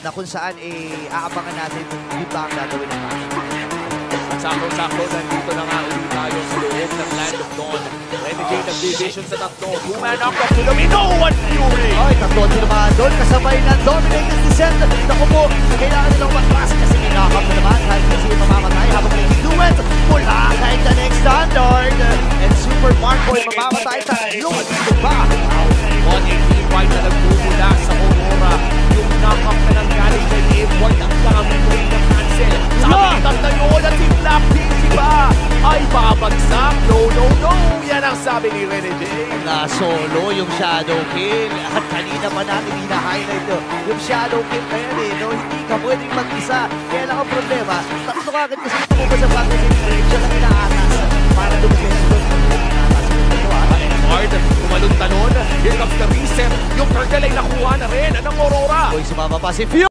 na kung saan aabangan natin yung ba ang gagawin ng match. Sakto-sakto, nandito na nga ulit tayo sa loob ng Land of Dawn. Renegade nag-division sa tatlo. Two-man knock-off to Lumino, one Fury! Ay, tatlo tinamaan doon, kasabay ng Dominated Descent. Naku po, kailangan nilang matras kasi may knock-off na naman. Kahit kasi mamamatay habang nag-duet mula kay the next standard. And Super Marcoy mamamatay tatlo. Dito ba? 118 white na nagmumula sa Aurora. Yung knock-off na nanggaling kay Airborne ang gamit ko rin ng cancel. Sa kapitan na yun at si Black Pixie ba ay babagsak? No, no, no! Yan ang sabi ni Renegade. Na solo yung Shadow Kill. At kanina pa natin hina-highlight yung Shadow Kill na yan no? Hindi ka pwedeng mag-isa. Kaya lang ang problema, tatlo kagad kasi ito mo sa practice in break, siya lang inaatas para dumipes doon. Hard, tumalon-talon. Here comes the reset. Yung Turtle ay nakuha na rin ng Aurora. Boy, sumama pa si Fury.